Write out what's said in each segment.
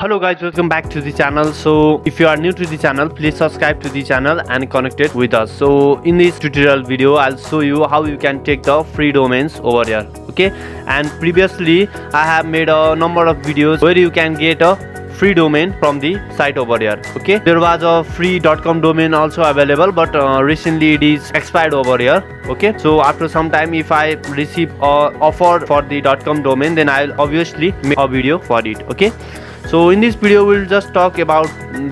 Hello guys, welcome back to the channel. So if you are new to the channel, please subscribe to the channel and connect it with us. So in this tutorial video, I'll show you how you can take the free domains over here. Okay, and previously I have made a number of videos where you can get a free domain from the site over here. Okay, there was a free .com domain also available, but recently it is expired over here. Okay, so after some time, if I receive a offer for the .com domain, then I'll obviously make a video for it. Okay, so in this video we'll just talk about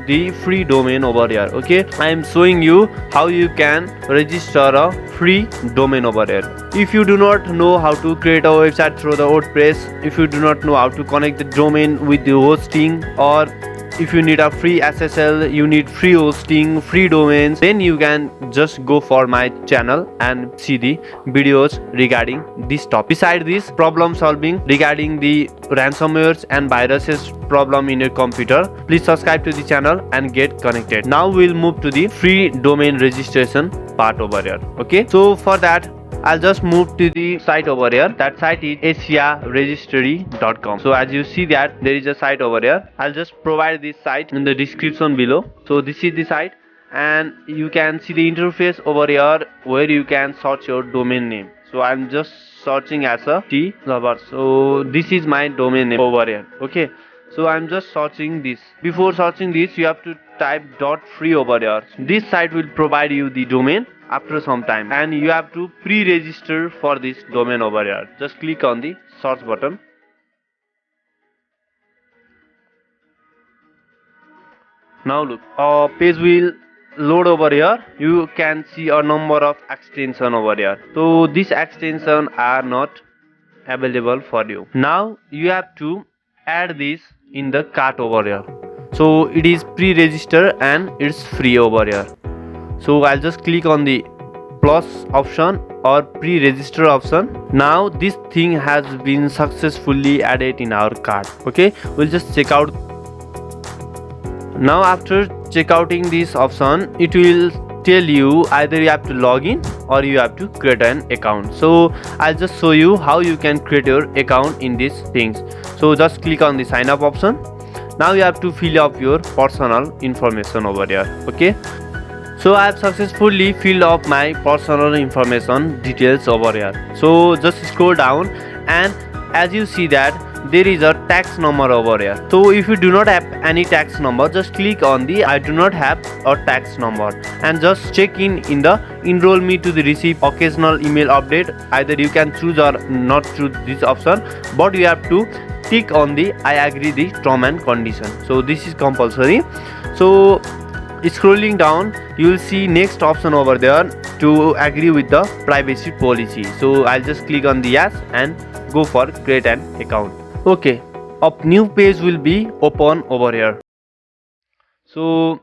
the free domain over here. Okay, I am showing you how you can register a free domain over here. If you do not know how to create a website through the WordPress, if you do not know how to connect the domain with the hosting, or if you need a free SSL, you need free hosting, free domains, then you can just go for my channel and see the videos regarding this topic. Beside this, problem solving regarding the ransomwares and viruses problem in your computer, please subscribe to the channel and get connected. Now we'll move to the free domain registration part over here. Okay, so for that I'll just move to the site over here. That site is asiaregistry.com. So as you see that there is a site over here, I'll just provide this site in the description below. So this is the site, and you can see the interface over here where you can search your domain name. So I'm just searching as a T lover. So this is my domain name over here. Okay, so I'm just searching this. Before searching this, you have to type .free over here. This site will provide you the domain after some time, and you have to pre-register for this domain over here. Just click on the search button. Now look, a page will load over here. You can see a number of extension over here. So these extension are not available for you. Now you have to add this in the cart over here. So it is pre-register and it's free over here. So I'll just click on the plus option or pre-register option. Now this thing has been successfully added in our cart. Okay, we'll just check out. Now after checkouting this option, it will tell you either you have to log in or you have to create an account. So I'll just show you how you can create your account in these things. So just click on the sign up option. Now you have to fill up your personal information over here. Okay, so I have successfully filled up my personal information details over here. So just scroll down, and as you see that there is a tax number over here. So if you do not have any tax number, just click on the I do not have a tax number and just check in the enroll me to the receive occasional email update. Either you can choose or not choose this option, but you have to tick on the I agree the term and condition. So this is compulsory. So scrolling down, you will see next option over there to agree with the privacy policy. So I'll just click on the yes and go for create an account. Okay, a new page will be open over here. So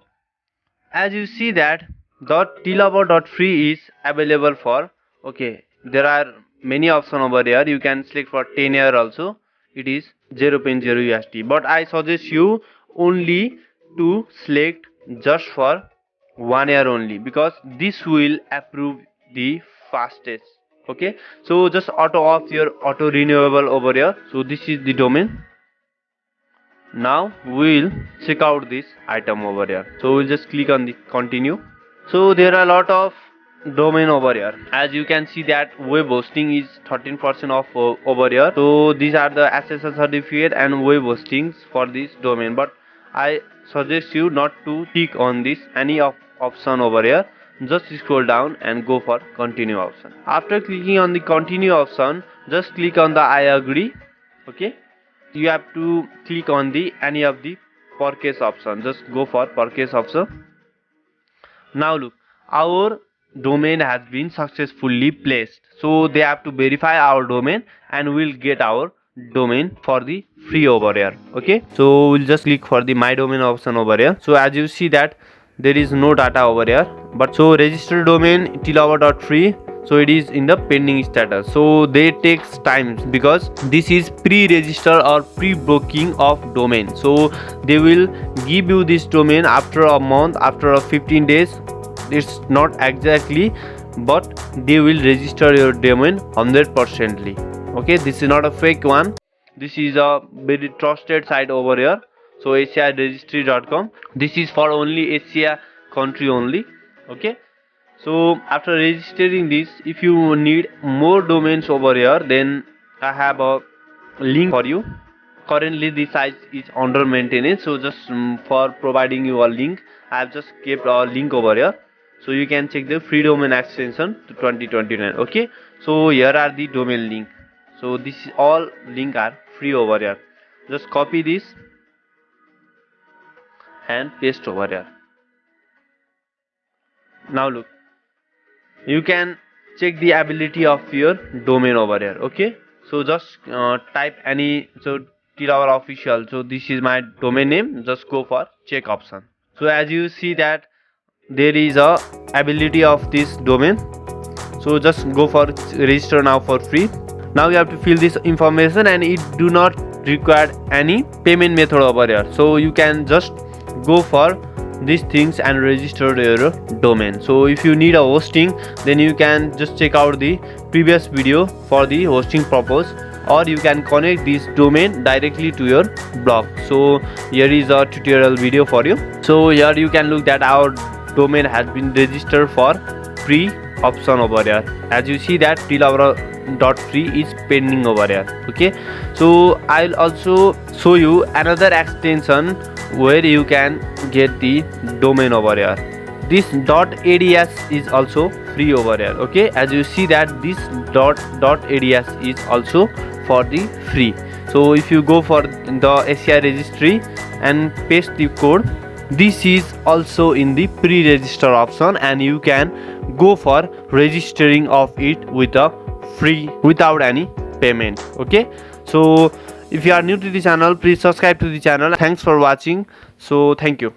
as you see that .tlover.free is available for, okay, there are many options over here. You can select for 10 year also. It is 0.0 USD, but I suggest you only to select just for 1 year only, because this will approve the fastest. Okay, so just auto off your auto renewable over here. So this is the domain. Now we'll check out this item over here. So we'll just click on the continue. So there are a lot of domain over here. As you can see that web hosting is 13% off over here. So these are the SSL certificate and web hostings for this domain, but I suggest you not to click on this any option over here. Just scroll down and go for continue option. After clicking on the continue option, just click on the I agree. Okay, you have to click on the any of the purchase option. Just go for purchase option. Now look, our domain has been successfully placed. So they have to verify our domain and we'll get our domain for the free over here. Okay, so we'll just click for the my domain option over here. So as you see that there is no data over here, but so registered domain tlover.free, so it is in the pending status. So they takes time because this is pre-register or pre-booking of domain. So they will give you this domain after a month, after a 15 days. It's not exactly, but they will register your domain 100%. Okay, this is not a fake one. This is a very trusted site over here. So AsiaRegistry.com, this is for only Asia country only. Okay, so after registering this, if you need more domains over here, then I have a link for you. Currently this site is under maintenance, so just for providing you a link, I have just kept a link over here, so you can check the free domain extension to 2029. Okay, so here are the domain link. So this is all link are free over here. Just copy this and paste over here. Now look, you can check the ability of your domain over here. Okay, so just type any, so till our official, so this is my domain name, just go for check option. So as you see that there is a ability of this domain, so just go for register now for free. Now you have to fill this information and it do not require any payment method over here, so you can just go for these things and register your domain. So if you need a hosting, then you can just check out the previous video for the hosting purpose, or you can connect this domain directly to your blog. So here is a tutorial video for you. So here you can look that our domain has been registered for free option over here. As you see that till our .free is pending over here. Okay, so I'll also show you another extension where you can get the domain over here. This .ads is also free over here. Okay, as you see that this .ads is also for the free. So if you go for the Asia registry and paste the code, this is also in the pre-register option, and you can go for registering of it with a free without any payment. Okay, so if you are new to the channel, please subscribe to the channel. Thanks for watching. So thank you.